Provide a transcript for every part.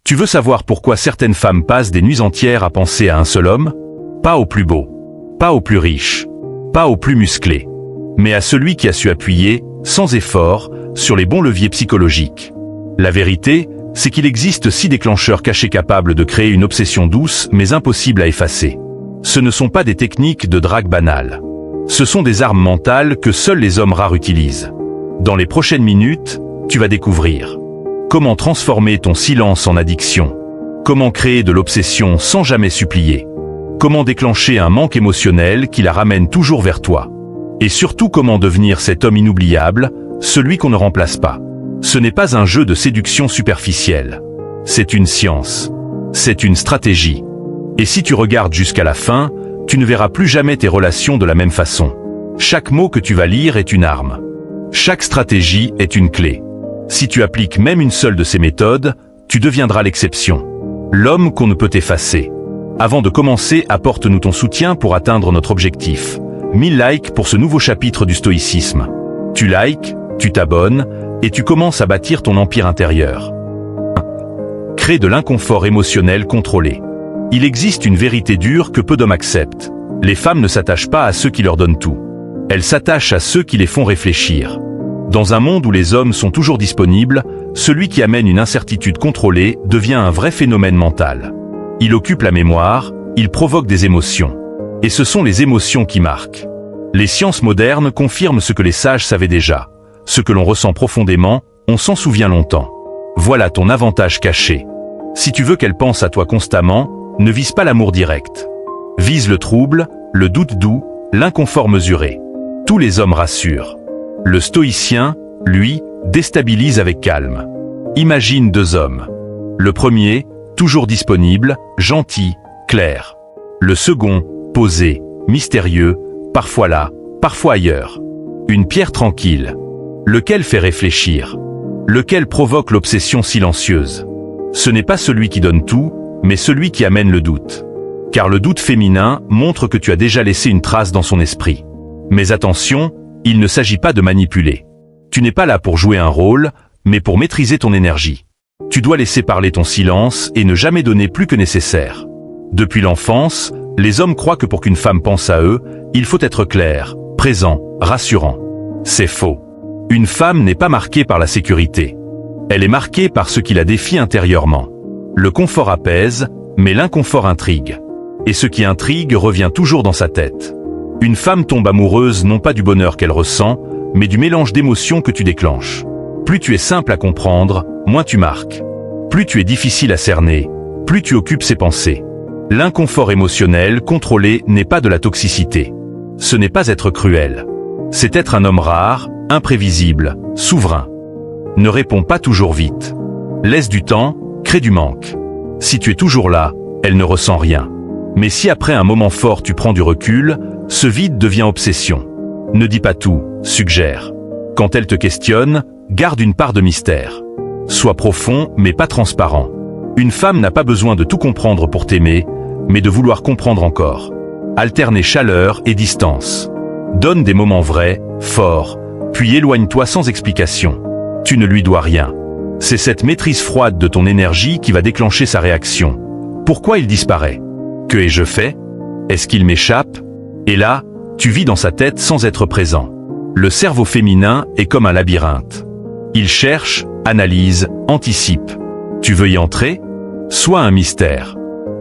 Tu veux savoir pourquoi certaines femmes passent des nuits entières à penser à un seul homme? Pas au plus beau, pas au plus riche, pas au plus musclé, mais à celui qui a su appuyer, sans effort, sur les bons leviers psychologiques. La vérité, c'est qu'il existe 6 déclencheurs cachés capables de créer une obsession douce mais impossible à effacer. Ce ne sont pas des techniques de drague banales. Ce sont des armes mentales que seuls les hommes rares utilisent. Dans les prochaines minutes, tu vas découvrir comment transformer ton silence en addiction, comment créer de l'obsession sans jamais supplier, comment déclencher un manque émotionnel qui la ramène toujours vers toi, et surtout comment devenir cet homme inoubliable, celui qu'on ne remplace pas. Ce n'est pas un jeu de séduction superficielle. C'est une science. C'est une stratégie. Et si tu regardes jusqu'à la fin, tu ne verras plus jamais tes relations de la même façon. Chaque mot que tu vas lire est une arme. Chaque stratégie est une clé. Si tu appliques même une seule de ces méthodes, tu deviendras l'exception. L'homme qu'on ne peut effacer. Avant de commencer, apporte-nous ton soutien pour atteindre notre objectif. 1000 likes pour ce nouveau chapitre du stoïcisme. Tu likes, tu t'abonnes, et tu commences à bâtir ton empire intérieur. Crée de l'inconfort émotionnel contrôlé. Il existe une vérité dure que peu d'hommes acceptent. Les femmes ne s'attachent pas à ceux qui leur donnent tout. Elles s'attachent à ceux qui les font réfléchir. Dans un monde où les hommes sont toujours disponibles, celui qui amène une incertitude contrôlée devient un vrai phénomène mental. Il occupe la mémoire, il provoque des émotions. Et ce sont les émotions qui marquent. Les sciences modernes confirment ce que les sages savaient déjà. Ce que l'on ressent profondément, on s'en souvient longtemps. Voilà ton avantage caché. Si tu veux qu'elle pense à toi constamment, ne vise pas l'amour direct. Vise le trouble, le doute doux, l'inconfort mesuré. Tous les hommes rassurent. Le stoïcien, lui, déstabilise avec calme. Imagine 2 hommes. Le premier, toujours disponible, gentil, clair. Le second, posé, mystérieux, parfois là, parfois ailleurs. Une pierre tranquille. Lequel fait réfléchir? Lequel provoque l'obsession silencieuse? Ce n'est pas celui qui donne tout, mais celui qui amène le doute. Car le doute féminin montre que tu as déjà laissé une trace dans son esprit. Mais attention, il ne s'agit pas de manipuler. Tu n'es pas là pour jouer un rôle, mais pour maîtriser ton énergie. Tu dois laisser parler ton silence et ne jamais donner plus que nécessaire. Depuis l'enfance, les hommes croient que pour qu'une femme pense à eux, il faut être clair, présent, rassurant. C'est faux. Une femme n'est pas marquée par la sécurité. Elle est marquée par ce qui la défie intérieurement. Le confort apaise, mais l'inconfort intrigue. Et ce qui intrigue revient toujours dans sa tête. Une femme tombe amoureuse non pas du bonheur qu'elle ressent, mais du mélange d'émotions que tu déclenches. Plus tu es simple à comprendre, moins tu marques. Plus tu es difficile à cerner, plus tu occupes ses pensées. L'inconfort émotionnel contrôlé n'est pas de la toxicité. Ce n'est pas être cruel. C'est être un homme rare, imprévisible, souverain. Ne réponds pas toujours vite. Laisse du temps, crée du manque. Si tu es toujours là, elle ne ressent rien. Mais si après un moment fort tu prends du recul, ce vide devient obsession. Ne dis pas tout, suggère. Quand elle te questionne, garde une part de mystère. Sois profond, mais pas transparent. Une femme n'a pas besoin de tout comprendre pour t'aimer, mais de vouloir comprendre encore. Alternez chaleur et distance. Donne des moments vrais, forts, puis éloigne-toi sans explication. Tu ne lui dois rien. C'est cette maîtrise froide de ton énergie qui va déclencher sa réaction. Pourquoi il disparaît? Que ai-je fait? Est-ce qu'il m'échappe? Et là, tu vis dans sa tête sans être présent. Le cerveau féminin est comme un labyrinthe. Il cherche, analyse, anticipe. Tu veux y entrer? Sois un mystère.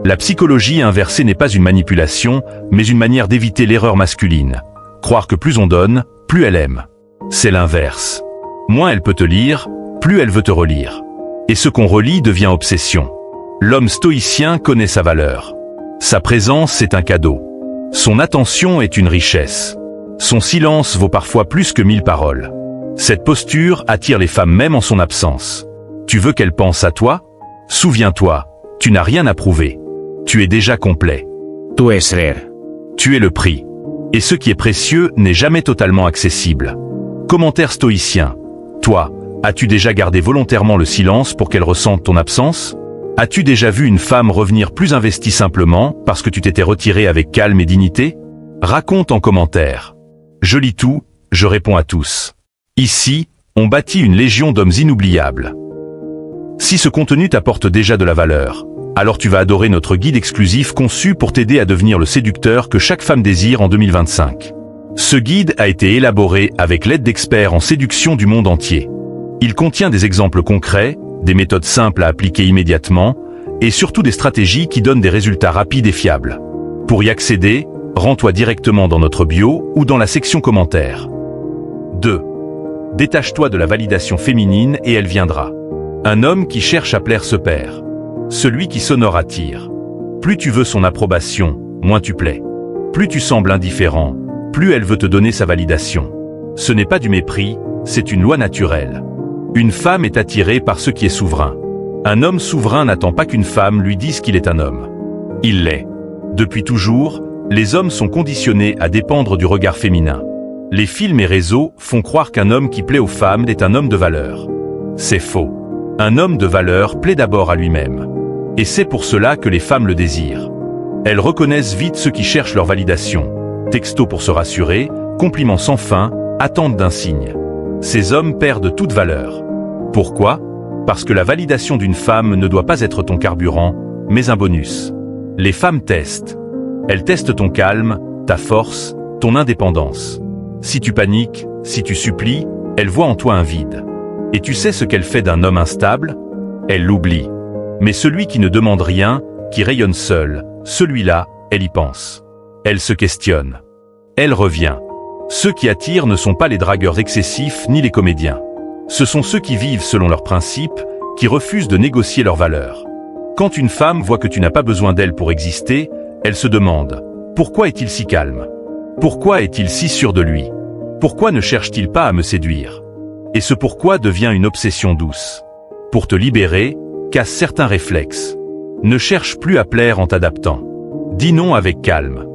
La psychologie inversée n'est pas une manipulation, mais une manière d'éviter l'erreur masculine. Croire que plus on donne, plus elle aime. C'est l'inverse. Moins elle peut te lire, plus elle veut te relire. Et ce qu'on relit devient obsession. L'homme stoïcien connaît sa valeur. Sa présence est un cadeau. Son attention est une richesse. Son silence vaut parfois plus que 1000 paroles. Cette posture attire les femmes même en son absence. Tu veux qu'elles pensent à toi? Souviens-toi, tu n'as rien à prouver. Tu es déjà complet. Tu es rare. Tu es le prix. Et ce qui est précieux n'est jamais totalement accessible. Commentaire stoïcien. Toi, as-tu déjà gardé volontairement le silence pour qu'elle ressente ton absence? As-tu déjà vu une femme revenir plus investie simplement parce que tu t'étais retiré avec calme et dignité? Raconte en commentaire. Je lis tout, je réponds à tous. Ici, on bâtit une légion d'hommes inoubliables. Si ce contenu t'apporte déjà de la valeur, alors tu vas adorer notre guide exclusif conçu pour t'aider à devenir le séducteur que chaque femme désire en 2025. Ce guide a été élaboré avec l'aide d'experts en séduction du monde entier. Il contient des exemples concrets, des méthodes simples à appliquer immédiatement, et surtout des stratégies qui donnent des résultats rapides et fiables. Pour y accéder, rends-toi directement dans notre bio ou dans la section commentaires. 2. Détache-toi de la validation féminine et elle viendra. Un homme qui cherche à plaire se perd. Celui qui s'honore attire. Plus tu veux son approbation, moins tu plais. Plus tu sembles indifférent, plus elle veut te donner sa validation. Ce n'est pas du mépris, c'est une loi naturelle. Une femme est attirée par ce qui est souverain. Un homme souverain n'attend pas qu'une femme lui dise qu'il est un homme. Il l'est. Depuis toujours, les hommes sont conditionnés à dépendre du regard féminin. Les films et réseaux font croire qu'un homme qui plaît aux femmes est un homme de valeur. C'est faux. Un homme de valeur plaît d'abord à lui-même. Et c'est pour cela que les femmes le désirent. Elles reconnaissent vite ceux qui cherchent leur validation. Textos pour se rassurer, compliments sans fin, attente d'un signe. Ces hommes perdent toute valeur. Pourquoi ? Parce que la validation d'une femme ne doit pas être ton carburant, mais un bonus. Les femmes testent. Elles testent ton calme, ta force, ton indépendance. Si tu paniques, si tu supplies, elles voient en toi un vide. Et tu sais ce qu'elle fait d'un homme instable ? Elle l'oublie. Mais celui qui ne demande rien, qui rayonne seul, celui-là, elle y pense. Elle se questionne. Elle revient. Ceux qui attirent ne sont pas les dragueurs excessifs ni les comédiens. Ce sont ceux qui vivent selon leurs principes, qui refusent de négocier leurs valeurs. Quand une femme voit que tu n'as pas besoin d'elle pour exister, elle se demande « Pourquoi est-il si calme ? Pourquoi est-il si sûr de lui ? Pourquoi ne cherche-t-il pas à me séduire ?» Et ce pourquoi devient une obsession douce. Pour te libérer, casse certains réflexes. Ne cherche plus à plaire en t'adaptant. Dis non avec calme.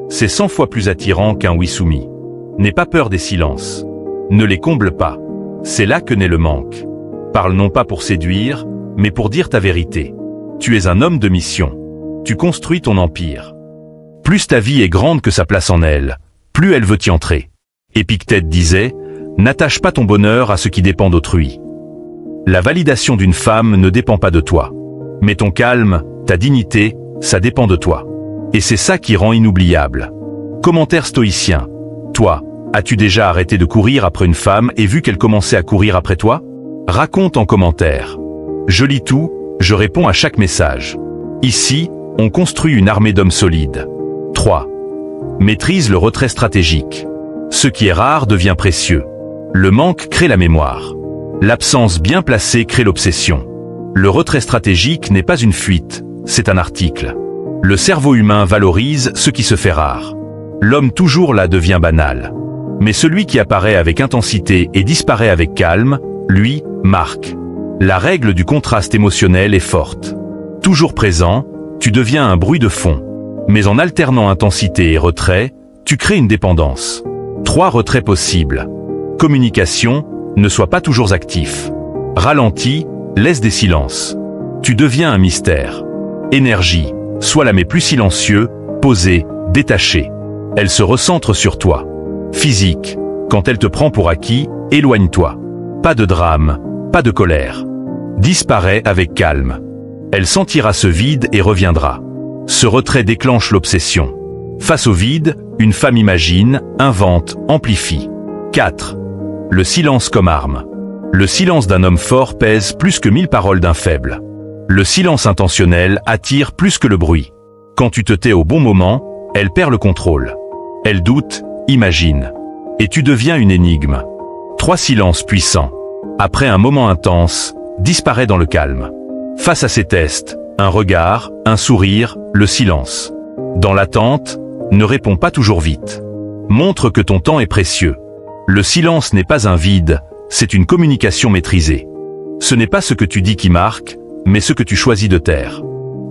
C'est 100 fois plus attirant qu'un oui soumis. N'aie pas peur des silences. Ne les comble pas. C'est là que naît le manque. Parle non pas pour séduire, mais pour dire ta vérité. Tu es un homme de mission. Tu construis ton empire. Plus ta vie est grande que sa place en elle, plus elle veut y entrer. Épictète disait, n'attache pas ton bonheur à ce qui dépend d'autrui. La validation d'une femme ne dépend pas de toi. Mais ton calme, ta dignité, ça dépend de toi. Et c'est ça qui rend inoubliable. Commentaire stoïcien. Toi, as-tu déjà arrêté de courir après une femme et vu qu'elle commençait à courir après toi ? Raconte en commentaire. Je lis tout, je réponds à chaque message. Ici, on construit une armée d'hommes solides. 3. Maîtrise le retrait stratégique. Ce qui est rare devient précieux. Le manque crée la mémoire. L'absence bien placée crée l'obsession. Le retrait stratégique n'est pas une fuite, c'est un article. Le cerveau humain valorise ce qui se fait rare. L'homme toujours là devient banal. Mais celui qui apparaît avec intensité et disparaît avec calme, lui, marque. La règle du contraste émotionnel est forte. Toujours présent, tu deviens un bruit de fond. Mais en alternant intensité et retrait, tu crées une dépendance. 3 retraits possibles. Communication, ne sois pas toujours actif. Ralentis, laisse des silences. Tu deviens un mystère. Énergie, sois l'âme plus silencieux, posé, détaché. Elle se recentre sur toi. Physique, quand elle te prend pour acquis, éloigne-toi. Pas de drame, pas de colère. Disparais avec calme. Elle sentira ce vide et reviendra. Ce retrait déclenche l'obsession. Face au vide, une femme imagine, invente, amplifie. 4. Le silence comme arme. Le silence d'un homme fort pèse plus que 1000 paroles d'un faible. Le silence intentionnel attire plus que le bruit. Quand tu te tais au bon moment, elle perd le contrôle. Elle doute, imagine. Et tu deviens une énigme. 3 silences puissants. Après un moment intense, disparaît dans le calme. Face à ces tests, un regard, un sourire, le silence. Dans l'attente, ne réponds pas toujours vite. Montre que ton temps est précieux. Le silence n'est pas un vide, c'est une communication maîtrisée. Ce n'est pas ce que tu dis qui marque, mais ce que tu choisis de taire.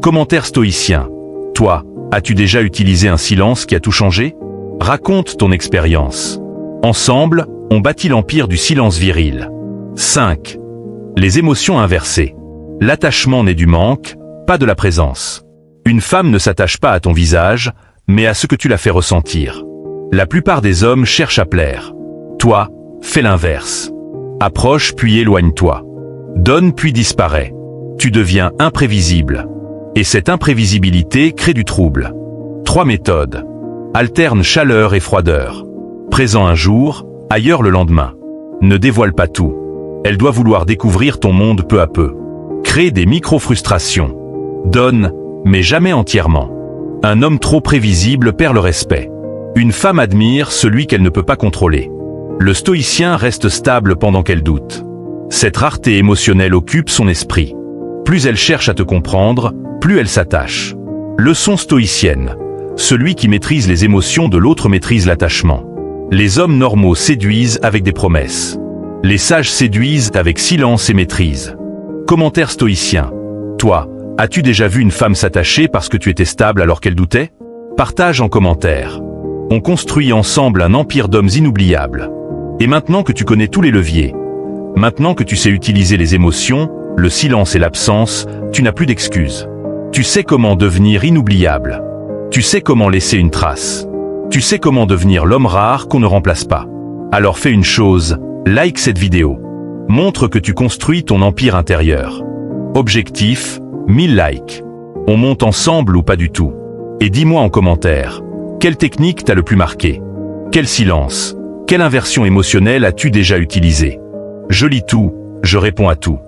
Commentaire stoïcien. Toi, as-tu déjà utilisé un silence qui a tout changé ? Raconte ton expérience. Ensemble, on bâtit l'empire du silence viril. 5. Les émotions inversées. L'attachement naît du manque, pas de la présence. Une femme ne s'attache pas à ton visage, mais à ce que tu la fais ressentir. La plupart des hommes cherchent à plaire. Toi, fais l'inverse. Approche puis éloigne-toi. Donne puis disparaît. Tu deviens imprévisible. Et cette imprévisibilité crée du trouble. 3 méthodes. Alterne chaleur et froideur. Présent un jour, ailleurs le lendemain. Ne dévoile pas tout. Elle doit vouloir découvrir ton monde peu à peu. Crée des micro-frustrations. Donne, mais jamais entièrement. Un homme trop prévisible perd le respect. Une femme admire celui qu'elle ne peut pas contrôler. Le stoïcien reste stable pendant qu'elle doute. Cette rareté émotionnelle occupe son esprit. Plus elle cherche à te comprendre, plus elle s'attache. Leçon stoïcienne. Celui qui maîtrise les émotions de l'autre maîtrise l'attachement. Les hommes normaux séduisent avec des promesses. Les sages séduisent avec silence et maîtrise. Commentaire stoïcien. Toi, as-tu déjà vu une femme s'attacher parce que tu étais stable alors qu'elle doutait? Partage en commentaire. On construit ensemble un empire d'hommes inoubliables. Et maintenant que tu connais tous les leviers, maintenant que tu sais utiliser les émotions, le silence et l'absence, tu n'as plus d'excuses. Tu sais comment devenir inoubliable. Tu sais comment laisser une trace. Tu sais comment devenir l'homme rare qu'on ne remplace pas. Alors fais une chose, like cette vidéo. Montre que tu construis ton empire intérieur. Objectif, 1000 likes. On monte ensemble ou pas du tout? Et dis-moi en commentaire, quelle technique t'a le plus marqué? Quel silence? Quelle inversion émotionnelle as-tu déjà utilisée? Je lis tout, je réponds à tout.